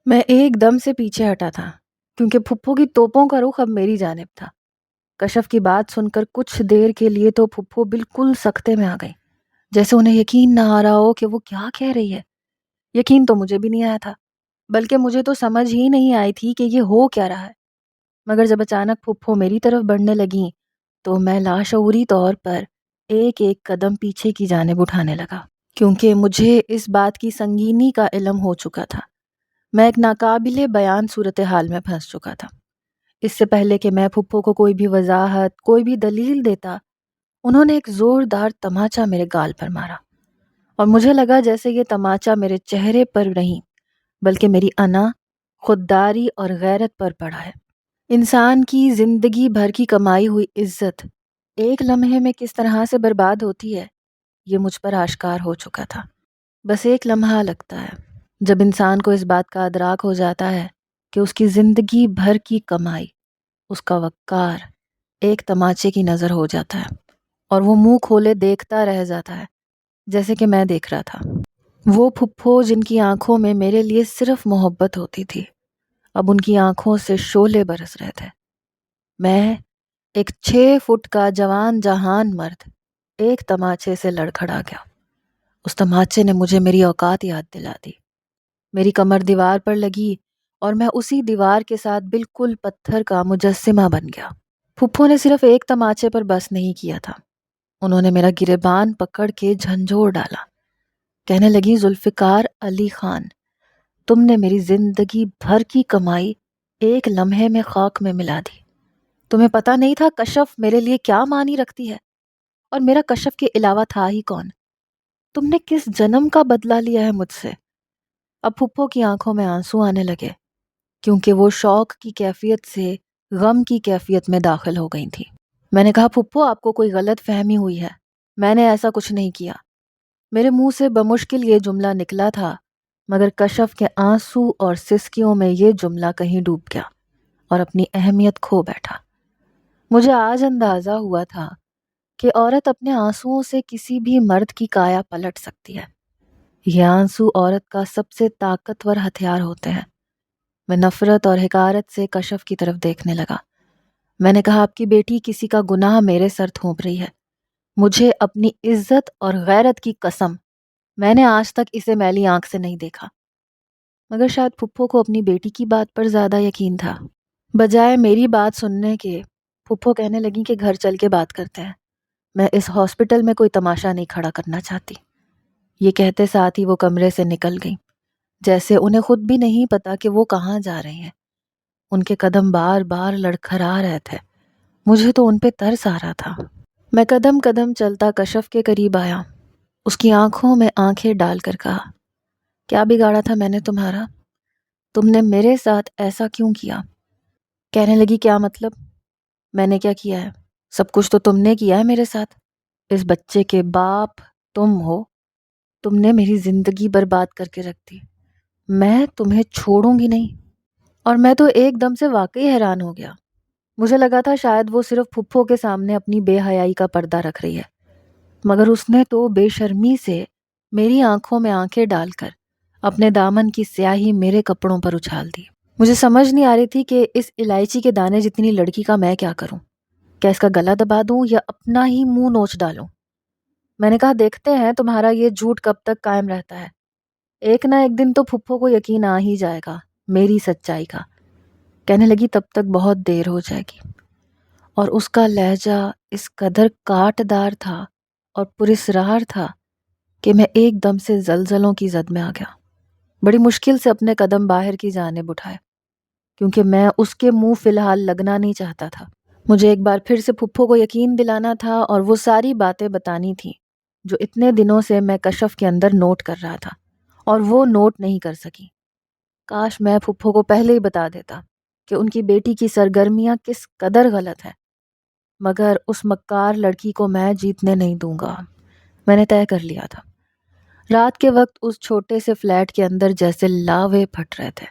میں ایک دم سے پیچھے ہٹا تھا کیونکہ پھپھو کی توپوں کا رخ اب میری جانب تھا۔ کشف کی بات سن کر کچھ دیر کے لیے تو پھپھو بالکل سکتے میں آ گئی، جیسے انہیں یقین نہ آ رہا ہو کہ وہ کیا کہہ رہی ہے۔ یقین تو مجھے بھی نہیں آیا تھا، بلکہ مجھے تو سمجھ ہی نہیں آئی تھی کہ یہ ہو کیا رہا ہے۔ مگر جب اچانک پھپھو میری طرف بڑھنے لگیں تو میں لاشعوری طور پر ایک ایک قدم پیچھے کی جانب اٹھانے لگا، کیونکہ مجھے اس بات کی سنگینی کا علم ہو چکا تھا۔ میں ایک ناقابل بیان صورتحال میں پھنس چکا تھا۔ اس سے پہلے کہ میں پھپھو کو کوئی بھی وضاحت، کوئی بھی دلیل دیتا، انہوں نے ایک زوردار تماچا میرے گال پر مارا، اور مجھے لگا جیسے یہ تماچا میرے چہرے پر نہیں بلکہ میری انا، خودداری اور غیرت پر پڑا ہے۔ انسان کی زندگی بھر کی کمائی ہوئی عزت ایک لمحے میں کس طرح سے برباد ہوتی ہے، یہ مجھ پر آشکار ہو چکا تھا۔ بس ایک لمحہ لگتا ہے جب انسان کو اس بات کا ادراک ہو جاتا ہے کہ اس کی زندگی بھر کی کمائی، اس کا وقار ایک تماچے کی نظر ہو جاتا ہے، اور وہ منہ کھولے دیکھتا رہ جاتا ہے جیسے کہ میں دیکھ رہا تھا۔ وہ پھپھو جن کی آنکھوں میں میرے لیے صرف محبت ہوتی تھی، اب ان کی آنکھوں سے شعلے برس رہے تھے۔ میں، ایک 6 فٹ کا جوان جہان مرد، ایک تماچے سے لڑکھڑا گیا۔ اس تماچے نے مجھے میری اوقات یاد دلا دی۔ میری کمر دیوار پر لگی اور میں اسی دیوار کے ساتھ بالکل پتھر کا مجسمہ بن گیا۔ پھپھو نے صرف ایک تماچے پر بس نہیں کیا تھا، انہوں نے میرا گریبان پکڑ کے جھنجھوڑ ڈالا۔ کہنے لگی، ذوالفقار علی خان، تم نے میری زندگی بھر کی کمائی ایک لمحے میں خاک میں ملا دی۔ تمہیں پتہ نہیں تھا کشف میرے لیے کیا معنی رکھتی ہے، اور میرا کشف کے علاوہ تھا ہی کون؟ تم نے کس جنم کا بدلہ لیا ہے مجھ سے؟ اب پھپھو کی آنکھوں میں آنسو آنے لگے، کیونکہ وہ شوق کی کیفیت سے غم کی کیفیت میں داخل ہو گئی تھی۔ میں نے کہا، پھپھو آپ کو کوئی غلط فہمی ہوئی ہے، میں نے ایسا کچھ نہیں کیا۔ میرے منہ سے بمشکل یہ جملہ نکلا تھا، مگر کشف کے آنسو اور سسکیوں میں یہ جملہ کہیں ڈوب گیا اور اپنی اہمیت کھو بیٹھا۔ مجھے آج اندازہ ہوا تھا کہ عورت اپنے آنسوؤں سے کسی بھی مرد کی کایا پلٹ سکتی ہے۔ یہ آنسو عورت کا سب سے طاقتور ہتھیار ہوتے ہیں۔ میں نفرت اور حقارت سے کشف کی طرف دیکھنے لگا۔ میں نے کہا، آپ کی بیٹی کسی کا گناہ میرے سر تھوپ رہی ہے۔ مجھے اپنی عزت اور غیرت کی قسم، میں نے آج تک اسے میلی آنکھ سے نہیں دیکھا۔ مگر شاید پھپھو کو اپنی بیٹی کی بات پر زیادہ یقین تھا۔ بجائے میری بات سننے کے، پھپھو کہنے لگیں کہ گھر چل کے بات کرتے ہیں، میں اس ہاسپٹل میں کوئی تماشا نہیں کھڑا کرنا چاہتی۔ یہ کہتے ساتھ ہی وہ کمرے سے نکل گئیں، جیسے انہیں خود بھی نہیں پتا کہ وہ کہاں جا رہی ہیں۔ ان کے قدم بار بار لڑکھڑا رہے تھے، مجھے تو ان پہ ترس آ رہا تھا۔ میں قدم قدم چلتا کشف کے قریب آیا، اس کی آنکھوں میں آنکھیں ڈال کر کہا، کیا بگاڑا تھا میں نے تمہارا؟ تم نے میرے ساتھ ایسا کیوں کیا؟ کہنے لگی، کیا مطلب؟ میں نے کیا کیا ہے؟ سب کچھ تو تم نے کیا ہے میرے ساتھ۔ اس بچے کے باپ تم ہو، تم نے میری زندگی برباد کر کے رکھ دی، میں تمہیں چھوڑوں گی نہیں۔ اور میں تو ایک دم سے واقعی حیران ہو گیا۔ مجھے لگا تھا شاید وہ صرف پھپھو کے سامنے اپنی بے حیائی کا پردہ رکھ رہی ہے، مگر اس نے تو بے شرمی سے میری آنکھوں میں آنکھیں ڈال کر اپنے دامن کی سیاہی میرے کپڑوں پر اچھال دی۔ مجھے سمجھ نہیں آ رہی تھی کہ اس الائچی کے دانے جتنی لڑکی کا میں کیا کروں، کیا اس کا گلا دبا دوں یا اپنا ہی منہ نوچ ڈالوں؟ میں نے کہا، دیکھتے ہیں تمہارا یہ جھوٹ کب تک قائم رہتا ہے، ایک نہ ایک دن تو پھپھو کو یقین آ ہی جائے گا میری سچائی کا۔ کہنے لگی، تب تک بہت دیر ہو جائے گی۔ اور اس کا لہجہ اس قدر کاٹ دار تھا اور پراسرار تھا کہ میں ایک دم سے زلزلوں کی زد میں آ گیا۔ بڑی مشکل سے اپنے قدم باہر کی جانب اٹھائے، کیونکہ میں اس کے منہ فی الحال لگنا نہیں چاہتا تھا۔ مجھے ایک بار پھر سے پھپھو کو یقین دلانا تھا اور وہ ساری باتیں بتانی تھیں جو اتنے دنوں سے میں کشف کے اندر نوٹ کر رہا تھا، اور وہ نوٹ نہیں کر سکی۔ کاش میں پھپھو کو پہلے ہی بتا دیتا کہ ان کی بیٹی کی سرگرمیاں کس قدر غلط ہے، مگر اس مکار لڑکی کو میں جیتنے نہیں دوں گا۔ میں نے طے کر لیا تھا۔ رات کے وقت اس چھوٹے سے فلیٹ کے اندر جیسے لاوے پھٹ رہے تھے۔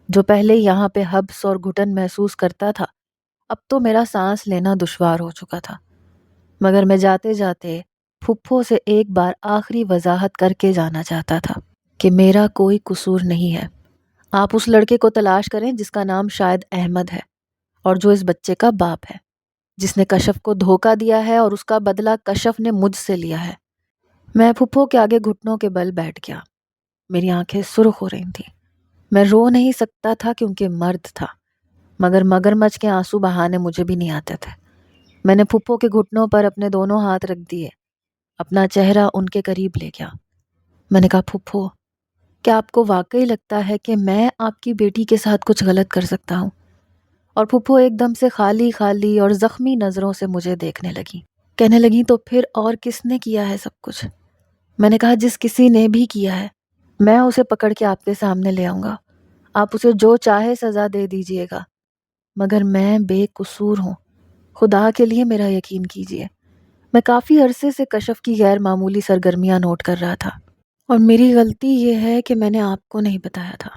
جو پہلے یہاں پہ حبس اور گھٹن محسوس کرتا تھا، اب تو میرا سانس لینا دشوار ہو چکا تھا۔ مگر میں جاتے جاتے پھپھو سے ایک بار آخری وضاحت کر کے جانا چاہتا تھا کہ میرا کوئی قصور نہیں ہے، آپ اس لڑکے کو تلاش کریں جس کا نام شاید احمد ہے اور جو اس بچے کا باپ ہے، جس نے کشف کو دھوکہ دیا ہے اور اس کا بدلہ کشف نے مجھ سے لیا ہے۔ میں پھپھو کے آگے گھٹنوں کے بل بیٹھ گیا۔ میری آنکھیں سرخ ہو رہی تھیں۔ میں رو نہیں سکتا تھا کیونکہ مرد تھا، مگر مگرمچھ کے آنسو بہانے مجھے بھی نہیں آتے تھے۔ میں نے پھپھو کے گھٹنوں پر اپنے دونوں ہاتھ رکھ دیے، اپنا چہرہ ان کے قریب لے گیا۔ میں نے کہا، پھپھو، کیا آپ کو واقعی لگتا ہے کہ میں آپ کی بیٹی کے ساتھ کچھ غلط کر سکتا ہوں؟ اور پھپھو ایک دم سے خالی خالی اور زخمی نظروں سے مجھے دیکھنے لگی۔ کہنے لگی، تو پھر اور کس نے کیا ہے سب کچھ؟ میں نے کہا، جس کسی نے بھی کیا ہے میں اسے پکڑ کے آپ کے سامنے لے آؤں گا، آپ اسے جو چاہے سزا دے دیجئے گا، مگر میں بے قصور ہوں، خدا کے لیے میرا یقین کیجئے۔ میں کافی عرصے سے کشف کی غیر معمولی سرگرمیاں نوٹ کر رہا تھا، اور میری غلطی یہ ہے کہ میں نے آپ کو نہیں بتایا تھا،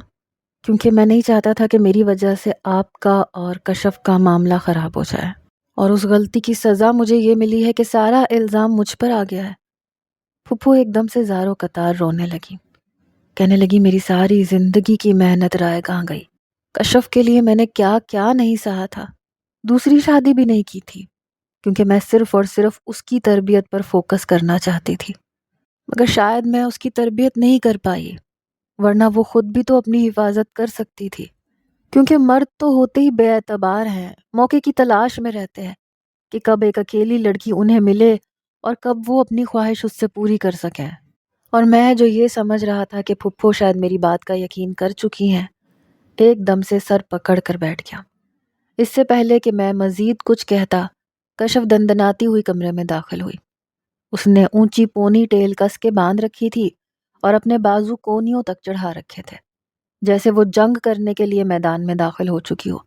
کیونکہ میں نہیں چاہتا تھا کہ میری وجہ سے آپ کا اور کشف کا معاملہ خراب ہو جائے، اور اس غلطی کی سزا مجھے یہ ملی ہے کہ سارا الزام مجھ پر آ گیا ہے۔ پھپھو ایک دم سے زار و قطار رونے لگی، کہنے لگی، میری ساری زندگی کی محنت رائے گاہ گئی۔ کشف کے لیے میں نے کیا کیا نہیں سہا تھا، دوسری شادی بھی نہیں کی تھی کیونکہ میں صرف اور صرف اس کی تربیت پر فوکس کرنا چاہتی تھی، مگر شاید میں اس کی تربیت نہیں کر پائی، ورنہ وہ خود بھی تو اپنی حفاظت کر سکتی تھی، کیونکہ مرد تو ہوتے ہی بے اعتبار ہیں، موقع کی تلاش میں رہتے ہیں کہ کب ایک اکیلی لڑکی انہیں ملے اور کب وہ اپنی خواہش اس سے پوری کر سکیں۔ اور میں جو یہ سمجھ رہا تھا کہ پھپھو شاید میری بات کا یقین کر چکی ہیں، ایک دم سے سر پکڑ کر بیٹھ گیا۔ اس سے پہلے کہ میں مزید کچھ کہتا، کشف دندناتی ہوئی کمرے میں داخل ہوئی۔ اس نے اونچی پونی ٹیل کس کے باندھ رکھی تھی اور اپنے بازو کونیوں تک چڑھا رکھے تھے، جیسے وہ جنگ کرنے کے لیے میدان میں داخل ہو چکی ہو۔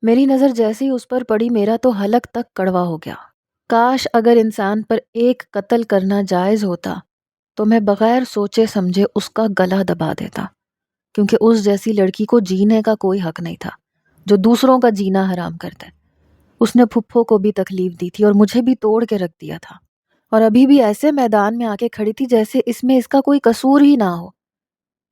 میری نظر جیسے ہی اس پر پڑی، میرا تو حلق تک کڑوا ہو گیا۔ کاش اگر انسان پر ایک قتل کرنا جائز ہوتا تو میں بغیر سوچے سمجھے اس کا گلا دبا دیتا، کیونکہ اس جیسی لڑکی کو جینے کا کوئی حق نہیں تھا جو دوسروں کا جینا حرام کرتا ہے۔ اس نے پھپھو کو بھی تکلیف دی تھی اور مجھے بھی توڑ کے رکھ دیا تھا، اور ابھی بھی ایسے میدان میں آ کے کھڑی تھی جیسے اس میں اس کا کوئی قصور ہی نہ ہو۔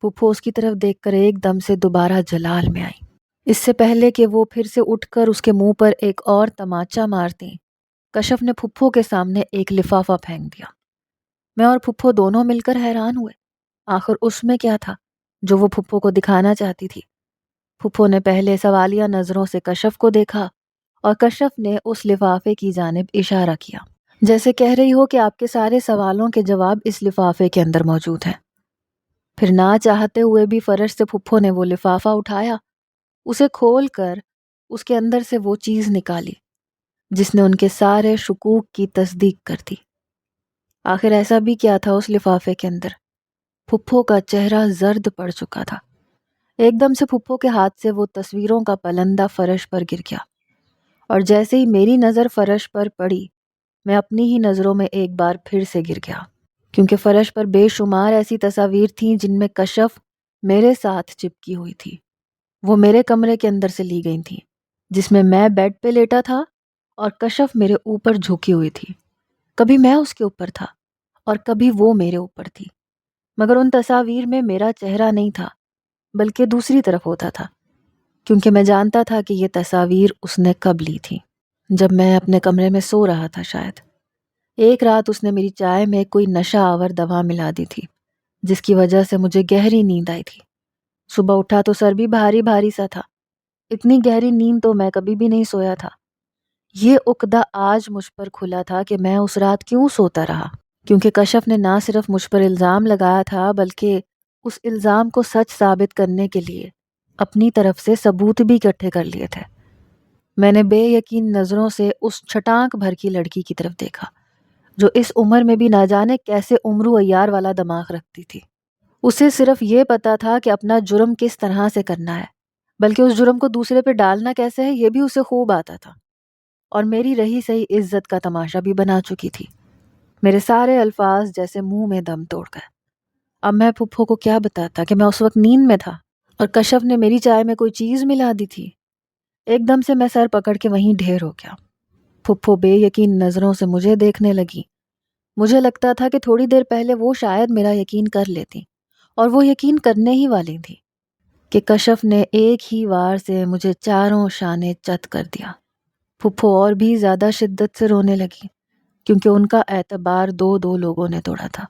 پھپھو اس کی طرف دیکھ کر ایک دم سے دوبارہ جلال میں آئی۔ اس سے پہلے کہ وہ پھر سے اٹھ کر اس کے منہ پر ایک اور تماچا مارتی، کشف نے پھپھو کے سامنے ایک لفافہ پھینک دیا۔ میں اور پھپھو دونوں مل کر حیران ہوئے، آخر اس میں کیا تھا جو وہ پھپھو کو دکھانا چاہتی تھی؟ پھپھو نے پہلے سوالیہ نظروں سے کشف کو دیکھا اور کشف نے اس لفافے کی جانب اشارہ کیا، جیسے کہہ رہی ہو کہ آپ کے سارے سوالوں کے جواب اس لفافے کے اندر موجود ہیں۔ پھر نہ چاہتے ہوئے بھی فرش سے پھپھو نے وہ لفافہ اٹھایا، اسے کھول کر اس کے اندر سے وہ چیز نکالی جس نے ان کے سارے شکوک کی تصدیق کر دی۔ آخر ایسا بھی کیا تھا اس لفافے کے اندر؟ پھپھو کا چہرہ زرد پڑ چکا تھا۔ ایک دم سے پھپھو کے ہاتھ سے وہ تصویروں کا پلندہ فرش پر گر گیا، اور جیسے ہی میری نظر فرش پر پڑی، میں اپنی ہی نظروں میں ایک بار پھر سے گر گیا، کیونکہ فرش پر بے شمار ایسی تصاویر تھیں جن میں کشف میرے ساتھ چپکی ہوئی تھی۔ وہ میرے کمرے کے اندر سے لی گئی تھیں، جس میں بیڈ پہ لیٹا تھا اور کشف میرے اوپر جھکی ہوئی تھی۔ کبھی میں اس کے اوپر تھا اور کبھی وہ میرے اوپر تھی، مگر ان تصاویر میں میرا چہرہ نہیں تھا بلکہ دوسری طرف ہوتا تھا، کیونکہ میں جانتا تھا کہ یہ تصاویر اس نے کب لی تھی، جب میں اپنے کمرے میں سو رہا تھا شاید۔ ایک رات اس نے میری چائے میں کوئی نشہ آور دوا ملا دی تھی، جس کی وجہ سے مجھے گہری نیند آئی تھی۔ صبح اٹھا تو سر بھی بھاری بھاری سا تھا، اتنی گہری نیند تو میں کبھی بھی نہیں سویا تھا۔ یہ عقدہ آج مجھ پر کھلا تھا کہ میں اس رات کیوں سوتا رہا، کیونکہ کشف نے نہ صرف مجھ پر الزام لگایا تھا بلکہ اس الزام کو سچ ثابت کرنے کے لیے اپنی طرف سے ثبوت بھی اکٹھے کر لیے تھے۔ میں نے بے یقین نظروں سے اس چھٹانک بھر کی لڑکی کی طرف دیکھا جو اس عمر میں بھی نہ جانے کیسے عمرو عیار والا دماغ رکھتی تھی۔ اسے صرف یہ پتا تھا کہ اپنا جرم کس طرح سے کرنا ہے، بلکہ اس جرم کو دوسرے پہ ڈالنا کیسے ہے یہ بھی اسے خوب آتا تھا، اور میری رہی سہی عزت کا تماشا بھی بنا چکی تھی۔ میرے سارے الفاظ جیسے منہ میں دم توڑ گئے۔ اب میں پھپھو کو کیا بتاتا کہ میں اس وقت نیند میں تھا اور کشف نے میری چائے میں کوئی چیز ملا دی تھی۔ ایک دم سے میں سر پکڑ کے وہیں ڈھیر ہو گیا۔ پھپھو بے یقین نظروں سے مجھے دیکھنے لگی۔ مجھے لگتا تھا کہ تھوڑی دیر پہلے وہ شاید میرا یقین کر لیتی، اور وہ یقین کرنے ہی والی تھی۔ کہ کشف نے ایک ہی وار سے مجھے چاروں شانے چت کر دیا۔ پھپھو اور بھی زیادہ شدت سے رونے لگی کیونکہ ان کا اعتبار دو لوگوں نے توڑا تھا۔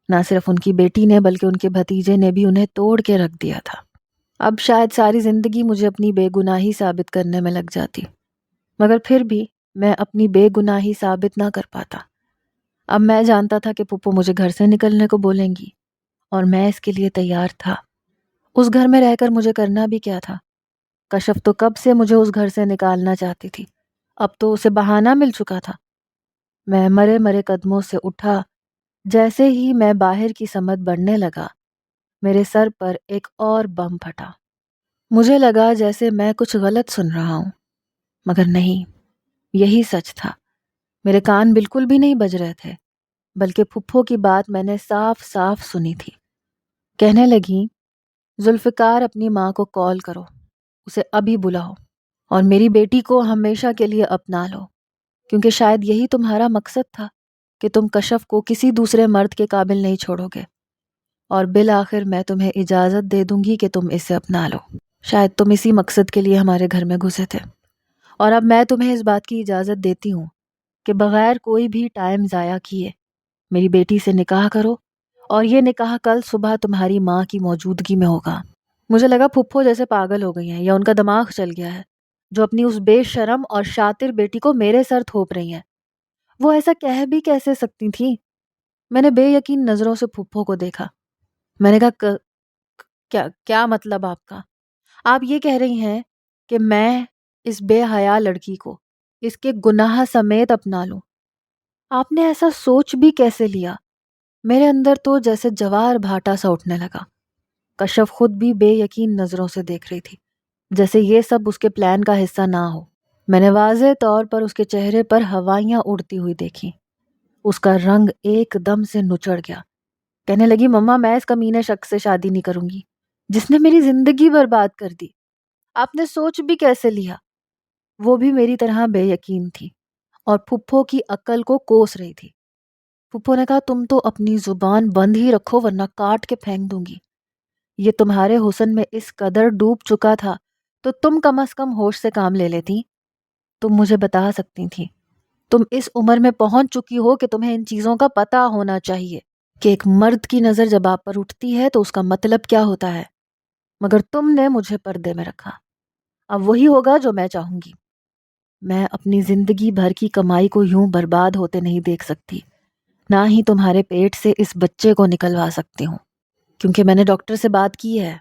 نہ صرف ان کی بیٹی نے بلکہ ان کے بھتیجے نے بھی انہیں توڑ کے رکھ دیا تھا۔ اب شاید ساری زندگی مجھے اپنی بے گناہی ثابت کرنے میں لگ جاتی، مگر پھر بھی میں اپنی بے گناہی ثابت نہ کر پاتا۔ اب میں جانتا تھا کہ پھپھو مجھے گھر سے نکلنے کو بولیں گی اور میں اس کے لیے تیار تھا۔ اس گھر میں رہ کر مجھے کرنا بھی کیا تھا؟ کشف تو کب سے مجھے اس گھر سے نکالنا چاہتی تھی، اب تو اسے بہانہ مل چکا تھا۔ میں مرے مرے قدموں سے اٹھا۔ جیسے ہی میں باہر کی سمت بڑھنے لگا، میرے سر پر ایک اور بم پھٹا۔ مجھے لگا جیسے میں کچھ غلط سن رہا ہوں، مگر نہیں، یہی سچ تھا۔ میرے کان بالکل بھی نہیں بج رہے تھے، بلکہ پھپھو کی بات میں نے صاف صاف سنی تھی۔ کہنے لگیں، ذوالفقار اپنی ماں کو کال کرو، اسے ابھی بلاؤ اور میری بیٹی کو ہمیشہ کے لیے اپنا لو، کیونکہ شاید یہی تمہارا مقصد تھا کہ تم کشف کو کسی دوسرے مرد کے قابل نہیں چھوڑو گے، اور بالآخر میں تمہیں اجازت دے دوں گی کہ تم اسے اپنا لو۔ شاید تم اسی مقصد کے لیے ہمارے گھر میں گھسے تھے، اور اب میں تمہیں اس بات کی اجازت دیتی ہوں کہ بغیر کوئی بھی ٹائم ضائع کیے میری بیٹی سے نکاح کرو، اور یہ نکاح کل صبح تمہاری ماں کی موجودگی میں ہوگا۔ مجھے لگا پھپھو جیسے پاگل ہو گئی ہیں یا ان کا دماغ چل گیا ہے، جو اپنی اس بے شرم اور شاطر بیٹی کو میرے سر تھوپ رہی ہیں۔ وہ ایسا کہہ بھی کیسے سکتی تھیں؟ میں نے بے یقین نظروں سے پھپھو کو دیکھا۔ میں نے کہا، کیا مطلب آپ کا؟ آپ یہ کہہ رہی ہیں کہ میں اس بے حیا لڑکی کو اس کے گناہ سمیت اپنا لوں؟ آپ نے ایسا سوچ بھی کیسے لیا؟ میرے اندر تو جیسے جوار بھاٹا سا اٹھنے لگا۔ کشف خود بھی بے یقین نظروں سے دیکھ رہی تھی، جیسے یہ سب اس کے پلان کا حصہ نہ ہو۔ میں نے واضح طور پر اس کے چہرے پر ہوائیاں اڑتی ہوئی دیکھی۔ اس کا رنگ ایک دم سے نچڑ گیا۔ کہنے لگی، مما میں اس کمینے شخص سے شادی نہیں کروں گی جس نے میری زندگی برباد کر دی۔ آپ نے سوچ بھی کیسے لیا؟ وہ بھی میری طرح بے یقین تھی اور پھپھو کی عقل کو کوس رہی تھی۔ پھپھو نے کہا، تم تو اپنی زبان بند ہی رکھو ورنہ کاٹ کے پھینک دوں گی۔ یہ تمہارے حسن میں اس قدر ڈوب چکا تھا تو تم کم از کم ہوش سے کام لے لیتی۔ تم مجھے بتا سکتی تھی، تم اس عمر میں پہنچ چکی ہو کہ تمہیں ان چیزوں کا پتہ ہونا چاہیے کہ ایک مرد کی نظر جب آپ پر اٹھتی ہے تو اس کا مطلب کیا ہوتا ہے، مگر تم نے مجھے پردے میں رکھا۔ اب وہی ہوگا جو میں چاہوں گی۔ میں اپنی زندگی بھر کی کمائی کو یوں برباد ہوتے نہیں دیکھ سکتی، نہ ہی تمہارے پیٹ سے اس بچے کو نکلوا سکتی ہوں، کیونکہ میں نے ڈاکٹر سے بات کی ہے۔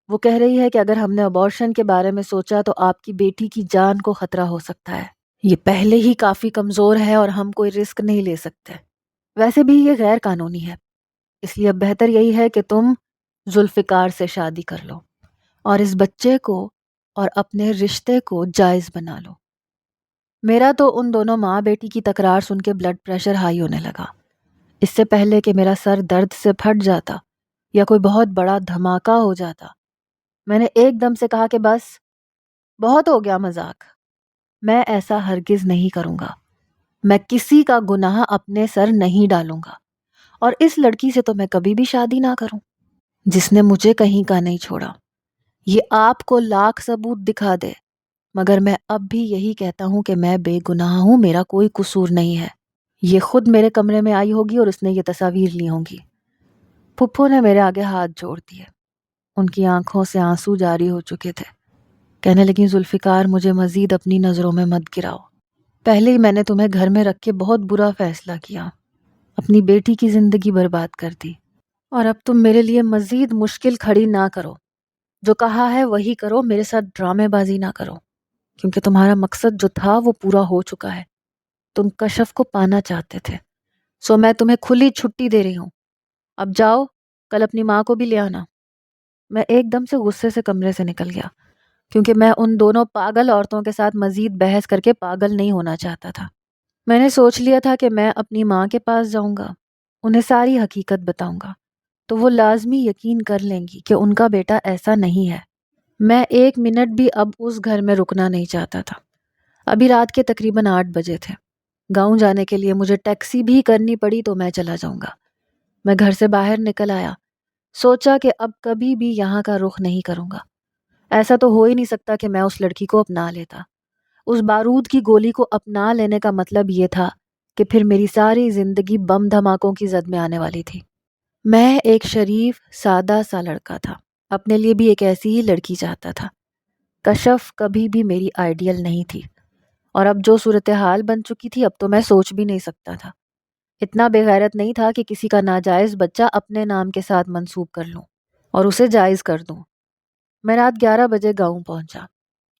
وہ کہہ رہی ہے کہ اگر ہم نے ابارشن کے بارے میں سوچا تو آپ کی بیٹی کی جان کو خطرہ ہو سکتا ہے۔ یہ پہلے ہی کافی کمزور ہے اور ہم کوئی رسک نہیں لے سکتے۔ ویسے بھی یہ غیر قانونی ہے، اس لیے اب بہتر یہی ہے کہ تم ذوالفقار سے شادی کر لو اور اس بچے کو اور اپنے رشتے کو جائز بنا لو۔ میرا تو ان دونوں ماں بیٹی کی تکرار سن کے بلڈ پریشر ہائی ہونے لگا۔ اس سے پہلے کہ میرا سر درد سے پھٹ جاتا یا کوئی بہت بڑا دھماکہ ہو جاتا، میں نے ایک دم سے کہا کہ بس بہت ہو گیا مذاق، میں ایسا ہرگز نہیں کروں گا۔ میں کسی کا گناہ اپنے سر نہیں ڈالوں گا، اور اس لڑکی سے تو میں کبھی بھی شادی نہ کروں جس نے مجھے کہیں کا نہیں چھوڑا۔ یہ آپ کو لاکھ ثبوت دکھا دے، مگر میں اب بھی یہی کہتا ہوں کہ میں بے گناہ ہوں، میرا کوئی قصور نہیں ہے۔ یہ خود میرے کمرے میں آئی ہوگی اور اس نے یہ تصاویر لی ہوں گی۔ پھپھو نے میرے آگے ہاتھ جوڑ دیے، ان کی آنکھوں سے آنسو جاری ہو چکے تھے۔ کہنے لگیں، ذوالفقار مجھے مزید اپنی نظروں میں مت گراؤ۔ پہلے ہی میں نے تمہیں گھر میں رکھ کے بہت برا فیصلہ کیا، اپنی بیٹی کی زندگی برباد کر دی، اور اب تم میرے لیے مزید مشکل کھڑی نہ کرو۔ جو کہا ہے وہی کرو، میرے ساتھ ڈرامے بازی نہ کرو، کیونکہ تمہارا مقصد جو تھا وہ پورا ہو چکا ہے۔ تم کشف کو پانا چاہتے تھے، سو میں تمہیں کھلی چھٹی دے رہی ہوں۔ اب جاؤ، کل اپنی ماں کو بھی لے آنا۔ میں ایک دم سے غصے سے کمرے سے نکل گیا، کیونکہ میں ان دونوں پاگل عورتوں کے ساتھ مزید بحث کر کے پاگل نہیں ہونا چاہتا تھا۔ میں نے سوچ لیا تھا کہ میں اپنی ماں کے پاس جاؤں گا، انہیں ساری حقیقت بتاؤں گا، تو وہ لازمی یقین کر لیں گی کہ ان کا بیٹا ایسا نہیں ہے۔ میں ایک منٹ بھی اب اس گھر میں رکنا نہیں چاہتا تھا۔ ابھی رات کے تقریباً 8 بجے تھے۔ گاؤں جانے کے لیے مجھے ٹیکسی بھی کرنی پڑی تو میں چلا جاؤں گا۔ میں گھر سے باہر نکل آیا، سوچا کہ اب کبھی بھی یہاں کا رخ نہیں کروں گا۔ ایسا تو ہو ہی نہیں سکتا کہ میں اس لڑکی کو اپنا لیتا۔ اس بارود کی گولی کو اپنا لینے کا مطلب یہ تھا کہ پھر میری ساری زندگی بم دھماکوں کی زد میں آنے والی تھی۔ میں ایک شریف سادہ سا لڑکا تھا، اپنے لیے بھی ایک ایسی ہی لڑکی چاہتا تھا۔ کشف کبھی بھی میری آئیڈیل نہیں تھی، اور اب جو صورتحال بن چکی تھی اب تو میں سوچ بھی نہیں سکتا تھا۔ اتنا بے غیرت نہیں تھا کہ کسی کا ناجائز بچہ اپنے نام کے ساتھ منسوب کر لوں اور اسے جائز کر دوں۔ میں رات 11 بجے گاؤں پہنچا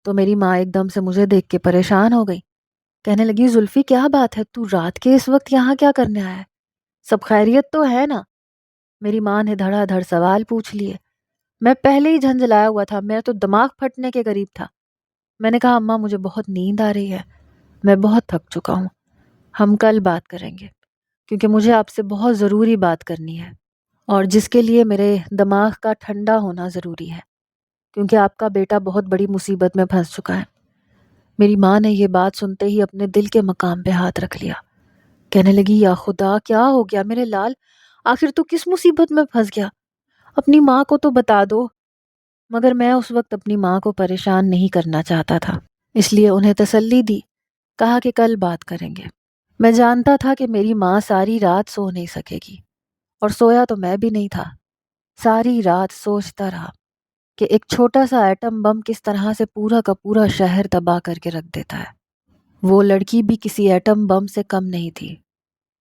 تو میری ماں ایک دم سے مجھے دیکھ کے پریشان ہو گئی۔ کہنے لگی، زلفی کیا بات ہے، تو رات کے اس وقت یہاں کیا کرنے آیا ہے؟ سب خیریت تو ہے نا؟ میری ماں نے دھڑا دھڑ سوال پوچھ لیے۔ میں پہلے ہی جھنجھلایا ہوا تھا، میرا تو دماغ پھٹنے کے قریب تھا۔ میں نے کہا، اماں مجھے بہت نیند آ رہی ہے، میں بہت تھک چکا ہوں، ہم کل بات کریں گے، کیونکہ مجھے آپ سے بہت ضروری بات کرنی ہے، اور جس کے لیے میرے دماغ کا ٹھنڈا ہونا ضروری ہے، کیونکہ آپ کا بیٹا بہت بڑی مصیبت میں پھنس چکا ہے۔ میری ماں نے یہ بات سنتے ہی اپنے دل کے مقام پہ ہاتھ رکھ لیا۔ کہنے لگی، یا خدا، کیا ہو گیا میرے لال؟ آخر تو کس مصیبت میں پھنس گیا؟ اپنی ماں کو تو بتا دو۔ مگر میں اس وقت اپنی ماں کو پریشان نہیں کرنا چاہتا تھا، اس لیے انہیں تسلی دی، کہا کہ کل بات کریں گے۔ میں جانتا تھا کہ میری ماں ساری رات سو نہیں سکے گی، اور سویا تو میں بھی نہیں تھا۔ ساری رات سوچتا رہا کہ ایک چھوٹا سا ایٹم بم کس طرح سے پورا کا پورا شہر تباہ کر کے رکھ دیتا ہے۔ وہ لڑکی بھی کسی ایٹم بم سے کم نہیں تھی۔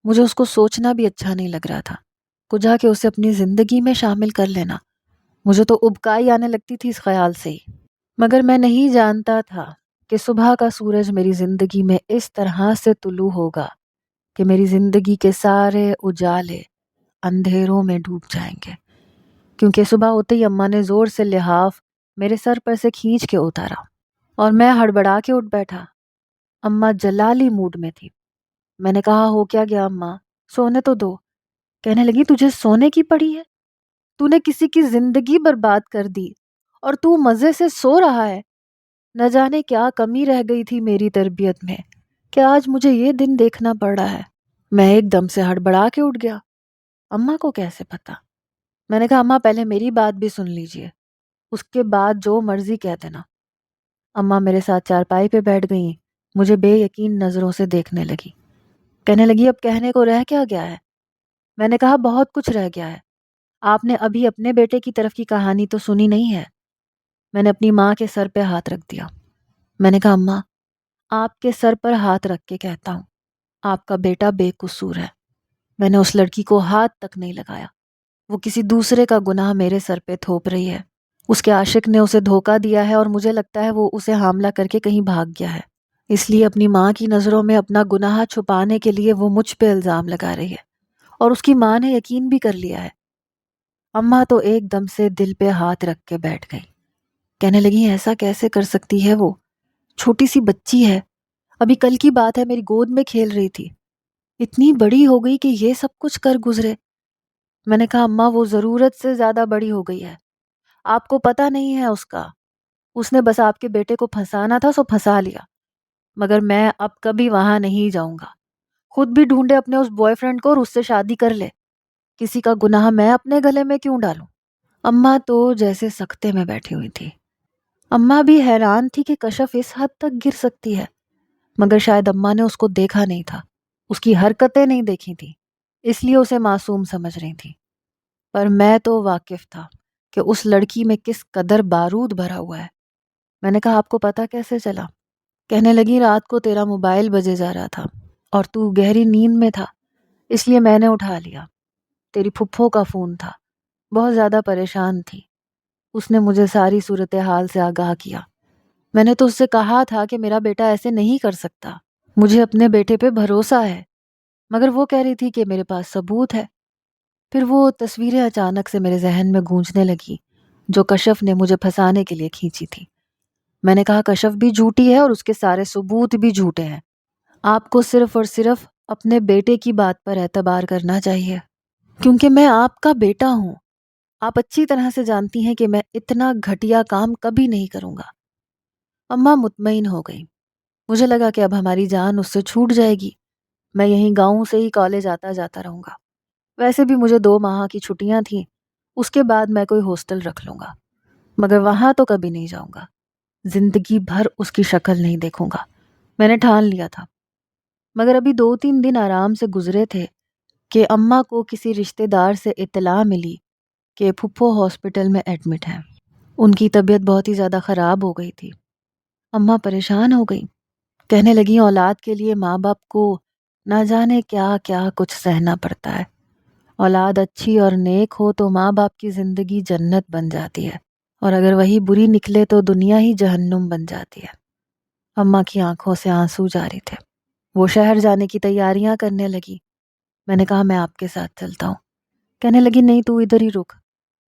مجھے اس کو سوچنا بھی اچھا نہیں لگ رہا تھا، کجا کہ اسے اپنی زندگی میں شامل کر لینا۔ مجھے تو ابکائی آنے لگتی تھی اس خیال سے ہی۔ مگر میں نہیں جانتا تھا کہ صبح کا سورج میری زندگی میں اس طرح سے طلوع ہوگا کہ میری زندگی کے سارے اجالے اندھیروں میں ڈوب جائیں گے، کیونکہ صبح ہوتے ہی اماں نے زور سے لحاف میرے سر پر سے کھینچ کے اتارا اور میں ہڑبڑا کے اٹھ بیٹھا۔ اماں جلالی موڈ میں تھی۔ میں نے کہا، ہو کیا گیا اماں، سونے تو دو۔ کہنے لگی، تجھے سونے کی پڑی ہے؟ تو نے کسی کی زندگی برباد کر دی اور تو مزے سے سو رہا ہے؟ نہ جانے کیا کمی رہ گئی تھی میری تربیت میں کہ آج مجھے یہ دن دیکھنا پڑ رہا ہے۔ میں ایک دم سے ہڑبڑا کے اٹھ گیا۔ اماں کو کیسے پتا؟ میں نے کہا، اماں پہلے میری بات بھی سن لیجئے، اس کے بعد جو مرضی کہہ دینا۔ اماں میرے ساتھ چارپائی پہ بیٹھ گئیں، مجھے بے یقین نظروں سے دیکھنے لگی۔ کہنے لگی، اب کہنے کو رہ کیا گیا ہے؟ میں نے کہا، بہت کچھ رہ گیا ہے۔ آپ نے ابھی اپنے بیٹے کی طرف کی کہانی تو سنی نہیں ہے۔ میں نے اپنی ماں کے سر پہ ہاتھ رکھ دیا۔ میں نے کہا، اماں، آپ کے سر پر ہاتھ رکھ کے کہتا ہوں، آپ کا بیٹا بے قصور ہے۔ میں نے اس لڑکی کو ہاتھ تک نہیں لگایا۔ وہ کسی دوسرے کا گناہ میرے سر پہ تھوپ رہی ہے۔ اس کے عاشق نے اسے دھوکہ دیا ہے اور مجھے لگتا ہے وہ اسے حاملہ کر کے کہیں بھاگ گیا ہے، اس لیے اپنی ماں کی نظروں میں اپنا گناہ چھپانے کے لیے وہ مجھ پہ الزام لگا رہی ہے، اور اس کی ماں نے یقین بھی کر لیا ہے۔ اماں تو ایک دم سے دل پہ ہاتھ رکھ کے بیٹھ گئی۔ کہنے لگی، ایسا کیسے کر سکتی ہے وہ؟ چھوٹی سی بچی ہے، ابھی کل کی بات ہے میری گود میں کھیل رہی تھی، اتنی بڑی ہو گئی کہ یہ سب کچھ کر گزرے۔ میں نے کہا، اماں وہ ضرورت سے زیادہ بڑی ہو گئی ہے، آپ کو پتہ نہیں ہے اس کا۔ اس نے بس آپ کے بیٹے کو پھنسانا تھا سو پھنسا لیا، مگر میں اب کبھی وہاں نہیں جاؤں گا۔ خود بھی ڈھونڈے اپنے اس بوائے فرینڈ کو اور اس سے شادی کر لے، کسی کا گناہ میں اپنے گلے میں کیوں ڈالوں؟ اماں تو جیسے سکتے میں بیٹھی ہوئی تھی۔ اماں بھی حیران تھی کہ کشف اس حد تک گر سکتی ہے، مگر شاید اماں نے اس کو دیکھا نہیں تھا، اس کی حرکتیں نہیں دیکھی تھی، اس لیے اسے معصوم سمجھ رہی تھی۔ پر میں تو واقف تھا کہ اس لڑکی میں کس قدر بارود بھرا ہوا ہے۔ میں نے کہا، آپ کو پتہ کیسے چلا؟ کہنے لگی، رات کو تیرا موبائل بجے جا رہا تھا اور تو گہری نیند میں تھا، اس لیے میں نے اٹھا لیا۔ تیری پھپھو کا فون تھا، بہت زیادہ پریشان تھی، اس نے مجھے ساری صورتحال سے آگاہ کیا۔ میں نے تو اس سے کہا تھا کہ میرا بیٹا ایسے نہیں کر سکتا، مجھے اپنے بیٹے پہ بھروسہ ہے، مگر وہ کہہ رہی تھی کہ میرے پاس ثبوت ہے۔ پھر وہ تصویریں اچانک سے میرے ذہن میں گونجنے لگی جو کشف نے مجھے پھنسانے کے لیے کھینچی تھی۔ میں نے کہا، کشف بھی جھوٹی ہے اور اس کے سارے ثبوت بھی جھوٹے ہیں، آپ کو صرف اور صرف اپنے بیٹے کی بات پر اعتبار کرنا چاہیے، کیونکہ میں آپ کا بیٹا ہوں۔ آپ اچھی طرح سے جانتی ہیں کہ میں اتنا گھٹیا کام کبھی نہیں کروں گا۔ اماں مطمئن ہو گئی۔ مجھے لگا کہ اب ہماری جان اس سے چھوٹ جائے گی، میں یہیں گاؤں سے ہی کالج آتا جاتا رہوں گا۔ ویسے بھی مجھے 2 ماہ کی چھٹیاں تھیں اس کے بعد میں کوئی ہاسٹل رکھ لوں گا، مگر وہاں تو کبھی نہیں جاؤں گا، زندگی بھر اس کی شکل نہیں دیکھوں گا، میں نے ٹھان لیا تھا۔ مگر ابھی 2-3 دن آرام سے گزرے تھے کہ اماں کو کسی رشتہ دار سے اطلاع ملی کہ پھپھو ہاسپٹل میں ایڈمٹ ہیں۔ ان کی طبیعت بہت ہی زیادہ خراب ہو گئی تھی۔ اماں پریشان ہو گئی، کہنے لگی اولاد کے لیے ماں باپ کو نہ جانے کیا کیا کچھ سہنا پڑتا ہے۔ اولاد اچھی اور نیک ہو تو ماں باپ کی زندگی جنت بن جاتی ہے، اور اگر وہی بری نکلے تو دنیا ہی جہنم بن جاتی ہے۔ اماں کی آنکھوں سے آنسو جاری تھے۔ وہ شہر جانے کی تیاریاں کرنے لگی۔ میں نے کہا میں آپ کے ساتھ چلتا ہوں۔ کہنے لگی نہیں، تو ادھر ہی رک،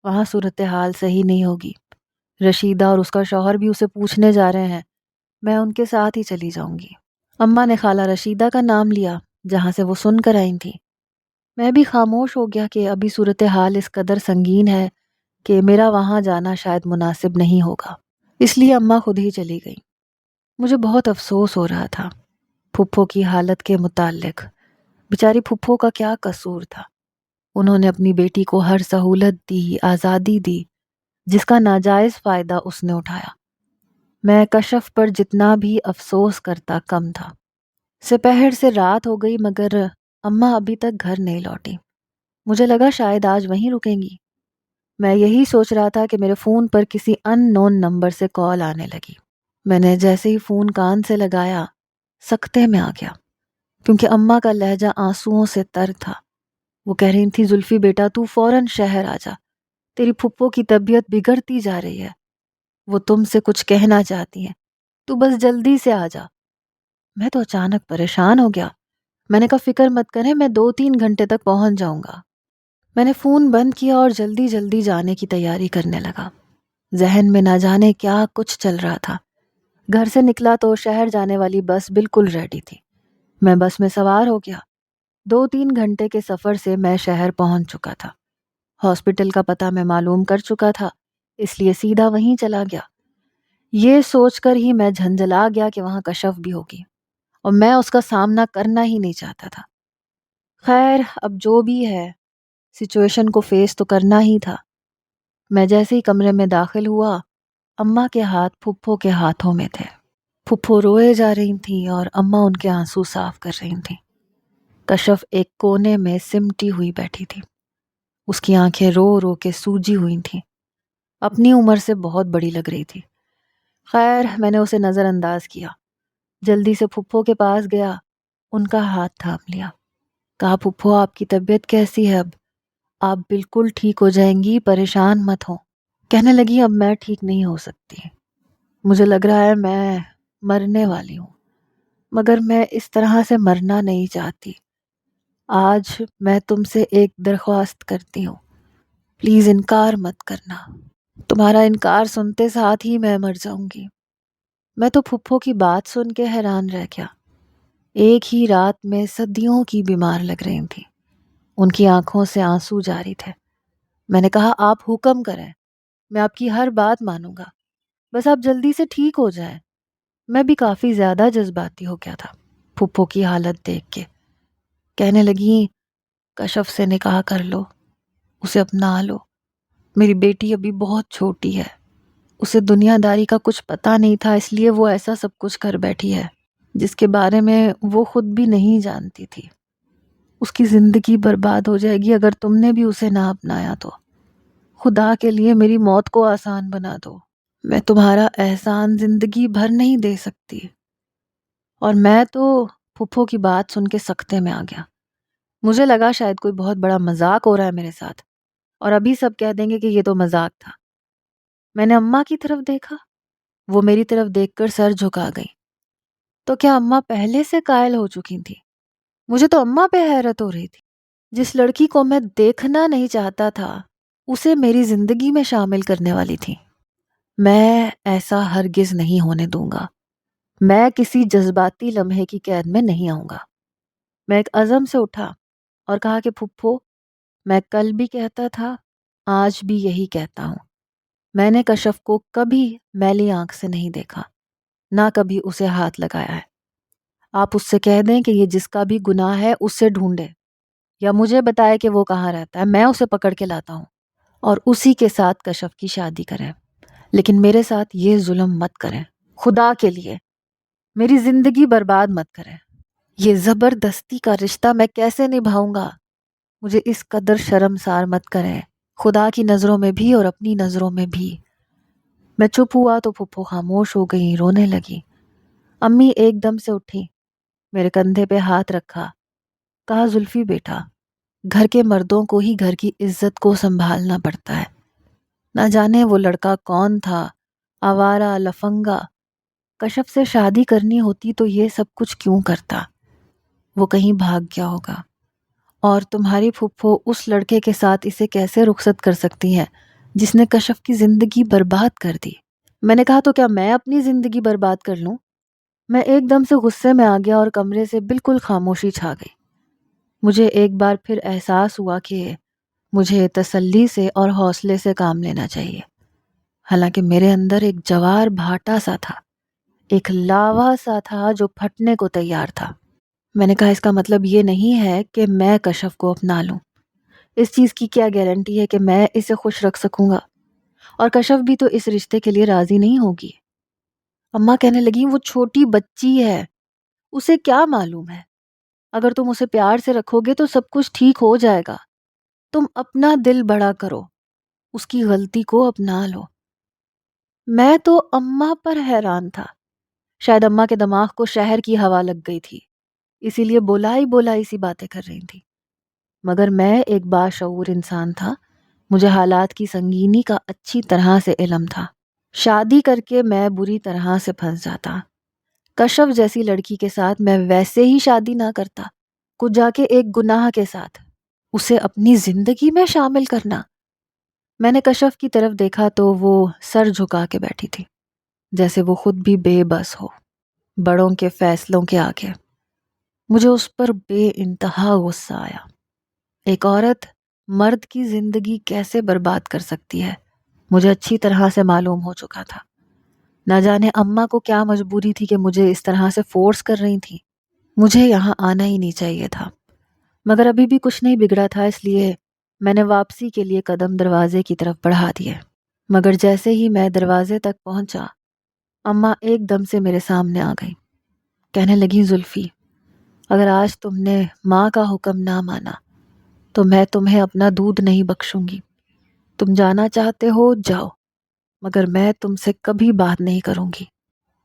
وہاں صورتحال صحیح نہیں ہوگی، رشیدہ اور اس کا شوہر بھی اسے پوچھنے جا رہے ہیں، میں ان کے ساتھ ہی چلی جاؤں گی۔ اماں نے خالہ رشیدہ کا نام لیا جہاں سے وہ سن کر آئی تھی۔ میں بھی خاموش ہو گیا کہ ابھی صورتحال اس قدر سنگین ہے کہ میرا وہاں جانا شاید مناسب نہیں ہوگا، اس لیے اماں خود ہی چلی گئی۔ مجھے بہت افسوس ہو رہا تھا پھپھو کی حالت کے متعلق۔ بیچاری پھپھو کا کیا قصور تھا؟ انہوں نے اپنی بیٹی کو ہر سہولت دی، آزادی دی، جس کا ناجائز فائدہ اس نے اٹھایا۔ میں کشف پر جتنا بھی افسوس کرتا کم تھا۔ سپہر سے رات ہو گئی مگر اماں ابھی تک گھر نہیں لوٹی۔ مجھے لگا شاید آج وہیں رکیں گی۔ میں یہی سوچ رہا تھا کہ میرے فون پر کسی ان نون نمبر سے کال آنے لگی۔ میں نے جیسے ہی فون کان سے لگایا سکتے میں آ گیا، کیونکہ اماں کا لہجہ آنسوؤں سے تر تھا۔ وہ کہہ رہی تھی زلفی بیٹا تو فوراً شہر آ جا، تیری پھپھو کی طبیعت بگڑتی جا رہی ہے، وہ تم سے کچھ کہنا چاہتی ہیں، تو بس جلدی سے آ جا۔ میں تو اچانک پریشان ہو گیا۔ میں نے کہا فکر مت کریں، میں 2-3 گھنٹے تک پہنچ جاؤں گا۔ میں نے فون بند کیا اور جلدی جلدی جانے کی تیاری کرنے لگا۔ ذہن میں نہ جانے کیا کچھ چل رہا تھا۔ گھر سے نکلا تو شہر جانے والی بس بالکل ریڈی تھی۔ میں بس میں سوار ہو گیا۔ 2-3 گھنٹے کے سفر سے میں شہر پہنچ چکا تھا۔ ہاسپٹل کا پتہ میں معلوم کر چکا تھا، اس لیے سیدھا وہیں چلا گیا۔ یہ سوچ کر ہی میں جھنجھلا گیا کہ وہاں کشف بھی ہوگی، اور میں اس کا سامنا کرنا ہی نہیں چاہتا تھا۔ خیر اب جو بھی ہے، سچویشن کو فیس تو کرنا ہی تھا۔ میں جیسے ہی کمرے میں داخل ہوا، اماں کے ہاتھ پھپھو کے ہاتھوں میں تھے۔ پھپھو روئے جا رہی تھیں اور اماں ان کے آنسو صاف کر رہی تھیں۔ کشف ایک کونے میں سمٹی ہوئی بیٹھی تھی۔ اس کی آنکھیں رو رو کے سوجی ہوئی تھیں، اپنی عمر سے بہت بڑی لگ رہی تھی۔ خیر میں نے اسے نظر انداز کیا، جلدی سے پھپھو کے پاس گیا، ان کا ہاتھ تھام لیا، کہا پھپھو آپ کی طبیعت کیسی ہے؟ اب آپ بالکل ٹھیک ہو جائیں گی، پریشان مت ہو۔ کہنے لگی اب میں ٹھیک نہیں ہو سکتی، مجھے لگ رہا ہے میں مرنے والی ہوں، مگر میں اس طرح سے مرنا نہیں چاہتی۔ آج میں تم سے ایک درخواست کرتی ہوں، پلیز انکار مت کرنا، تمہارا انکار سنتے ساتھ ہی میں مر جاؤں گی۔ میں تو پھپھو کی بات سن کے حیران رہ گیا۔ ایک ہی رات میں صدیوں کی بیمار لگ رہی تھی، ان کی آنکھوں سے آنسو جاری تھے۔ میں نے کہا آپ حکم کریں، میں آپ کی ہر بات مانوں گا، بس آپ جلدی سے ٹھیک ہو جائیں۔ میں بھی کافی زیادہ جذباتی ہو گیا تھا پھپھو کی حالت دیکھ کے۔ کہنے لگی کشف سے نکاح کر لو، اسے اپنا لو، میری بیٹی ابھی بہت چھوٹی ہے، اسے دنیا داری کا کچھ پتہ نہیں تھا، اس لیے وہ ایسا سب کچھ کر بیٹھی ہے جس کے بارے میں وہ خود بھی نہیں جانتی تھی۔ اس کی زندگی برباد ہو جائے گی اگر تم نے بھی اسے نہ اپنایا تو۔ خدا کے لیے میری موت کو آسان بنا دو، میں تمہارا احسان زندگی بھر نہیں دے سکتی۔ اور میں تو پھپھو کی بات سن کے سکتے میں آ گیا۔ مجھے لگا شاید کوئی بہت بڑا مذاق ہو رہا ہے میرے ساتھ، اور ابھی سب کہہ دیں گے کہ یہ تو مذاق تھا۔ میں نے اماں کی طرف دیکھا، وہ میری طرف دیکھ کر سر جھکا گئی۔ تو کیا اماں پہلے سے قائل ہو چکی تھی؟ مجھے تو اماں پہ حیرت ہو رہی تھی۔ جس لڑکی کو میں دیکھنا نہیں چاہتا تھا اسے میری زندگی میں شامل کرنے والی تھی۔ میں ایسا ہرگز نہیں ہونے دوں گا، میں کسی جذباتی لمحے کی قید میں نہیں آؤں گا۔ میں ایک عزم سے اٹھا اور کہا کہ پھپھو، میں کل بھی کہتا تھا، آج بھی یہی کہتا ہوں، میں نے کشف کو کبھی میلی آنکھ سے نہیں دیکھا، نہ کبھی اسے ہاتھ لگایا ہے۔ آپ اس سے کہہ دیں کہ یہ جس کا بھی گناہ ہے اس سے ڈھونڈے، یا مجھے بتائے کہ وہ کہاں رہتا ہے، میں اسے پکڑ کے لاتا ہوں۔ اور اسی کے ساتھ کشف کی شادی کریں، لیکن میرے ساتھ یہ ظلم مت کریں، خدا کے لیے میری زندگی برباد مت کریں۔ یہ زبردستی کا رشتہ میں کیسے نبھاؤں گا؟ مجھے اس قدر شرمسار مت کریں، خدا کی نظروں میں بھی اور اپنی نظروں میں بھی۔ میں چپ ہوا تو پھپھو خاموش ہو گئی، رونے لگی۔ امی ایک دم سے اٹھی، میرے کندھے پہ ہاتھ رکھا، کہا زلفی بیٹا، گھر کے مردوں کو ہی گھر کی عزت کو سنبھالنا پڑتا ہے۔ نہ جانے وہ لڑکا کون تھا، آوارہ لفنگا، کشف سے شادی کرنی ہوتی تو یہ سب کچھ کیوں کرتا؟ وہ کہیں بھاگ گیا ہوگا۔ اور تمہاری پھپھو اس لڑکے کے ساتھ اسے کیسے رخصت کر سکتی ہیں جس نے کشف کی زندگی برباد کر دی؟ میں نے کہا تو کیا میں اپنی زندگی برباد کر لوں؟ میں ایک دم سے غصے میں آ گیا اور کمرے سے بالکل خاموشی چھا گئی۔ مجھے ایک بار پھر احساس ہوا کہ مجھے تسلی سے اور حوصلے سے کام لینا چاہیے، حالانکہ میرے اندر ایک جوار بھاٹا سا تھا، ایک لاوا سا تھا جو پھٹنے کو تیار تھا۔ میں نے کہا اس کا مطلب یہ نہیں ہے کہ میں کشف کو اپنا لوں، اس چیز کی کیا گارنٹی ہے کہ میں اسے خوش رکھ سکوں گا؟ اور کشف بھی تو اس رشتے کے لیے راضی نہیں ہوگی۔ اماں کہنے لگی وہ چھوٹی بچی ہے، اسے کیا معلوم ہے؟ اگر تم اسے پیار سے رکھو گے تو سب کچھ ٹھیک ہو جائے گا، تم اپنا دل بڑا کرو، اس کی غلطی کو اپنا لو۔ میں تو اماں پر حیران تھا، شاید اماں کے دماغ کو شہر کی ہوا لگ گئی تھی، اسی لیے بولائی سی باتیں کر رہی تھی، مگر میں ایک باشعور انسان تھا، مجھے حالات کی سنگینی کا اچھی طرح سے علم تھا۔ شادی کر کے میں بری طرح سے پھنس جاتا، کشف جیسی لڑکی کے ساتھ میں ویسے ہی شادی نہ کرتا، کچھ جا کے ایک گناہ کے ساتھ، اسے اپنی زندگی میں شامل کرنا۔ میں نے کشف کی طرف دیکھا تو وہ سر جھکا کے بیٹھی تھی، جیسے وہ خود بھی بے بس ہو بڑوں کے فیصلوں کے آگے۔ مجھے اس پر بے انتہا غصہ آیا۔ ایک عورت مرد کی زندگی کیسے برباد کر سکتی ہے مجھے اچھی طرح سے معلوم ہو چکا تھا۔ نہ جانے اماں کو کیا مجبوری تھی کہ مجھے اس طرح سے فورس کر رہی تھی۔ مجھے یہاں آنا ہی نہیں چاہیے تھا، مگر ابھی بھی کچھ نہیں بگڑا تھا، اس لیے میں نے واپسی کے لیے قدم دروازے کی طرف بڑھا دیے۔ مگر جیسے ہی میں دروازے تک پہنچا، اماں ایک دم سے میرے سامنے آ گئی، کہنے لگی زلفی، اگر آج تم نے ماں کا حکم نہ مانا تو میں تمہیں اپنا دودھ نہیں بخشوں گی۔ تم جانا چاہتے ہو جاؤ، مگر میں تم سے کبھی بات نہیں کروں گی۔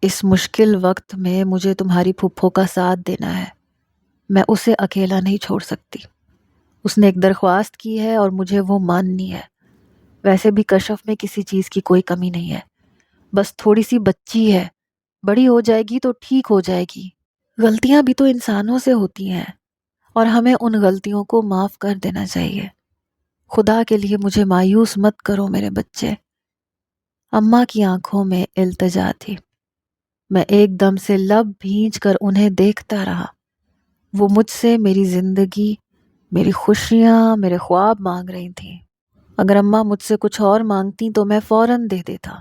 اس مشکل وقت میں مجھے تمہاری پھپھو کا ساتھ دینا ہے، میں اسے اکیلا نہیں چھوڑ سکتی۔ اس نے ایک درخواست کی ہے اور مجھے وہ ماننی ہے۔ ویسے بھی کشف میں کسی چیز کی کوئی کمی نہیں ہے، بس تھوڑی سی بچی ہے، بڑی ہو جائے گی تو ٹھیک ہو جائے گی۔ غلطیاں بھی تو انسانوں سے ہوتی ہیں اور ہمیں ان غلطیوں کو معاف کر دینا چاہیے۔ خدا کے لیے مجھے مایوس مت کرو میرے بچے۔ اماں کی آنکھوں میں التجا تھی۔ میں ایک دم سے لب بھینچ کر انہیں دیکھتا رہا۔ وہ مجھ سے میری زندگی، میری خوشیاں، میرے خواب مانگ رہی تھیں۔ اگر اماں مجھ سے کچھ اور مانگتی تو میں فوراً دے دیتا،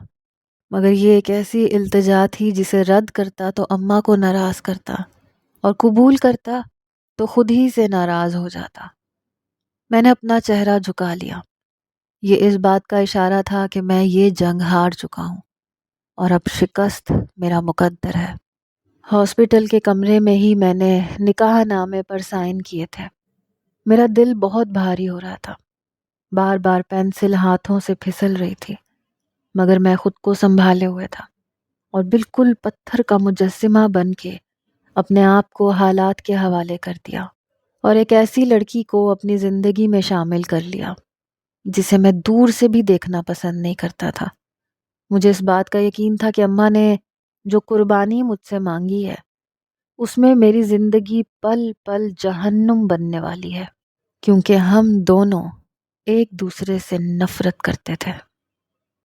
مگر یہ ایک ایسی التجا تھی جسے رد کرتا تو اماں کو ناراض کرتا، اور قبول کرتا تو خود ہی سے ناراض ہو جاتا۔ میں نے اپنا چہرہ جھکا لیا۔ یہ اس بات کا اشارہ تھا کہ میں یہ جنگ ہار چکا ہوں اور اب شکست میرا مقدر ہے۔ ہاسپٹل کے کمرے میں ہی میں نے نکاح نامے پر سائن کیے تھے۔ میرا دل بہت بھاری ہو رہا تھا، بار بار پینسل ہاتھوں سے پھسل رہی تھی، مگر میں خود کو سنبھالے ہوئے تھا اور بالکل پتھر کا مجسمہ بن کے اپنے آپ کو حالات کے حوالے کر دیا، اور ایک ایسی لڑکی کو اپنی زندگی میں شامل کر لیا جسے میں دور سے بھی دیکھنا پسند نہیں کرتا تھا۔ مجھے اس بات کا یقین تھا کہ اماں نے جو قربانی مجھ سے مانگی ہے اس میں میری زندگی پل پل جہنم بننے والی ہے، کیونکہ ہم دونوں ایک دوسرے سے نفرت کرتے تھے۔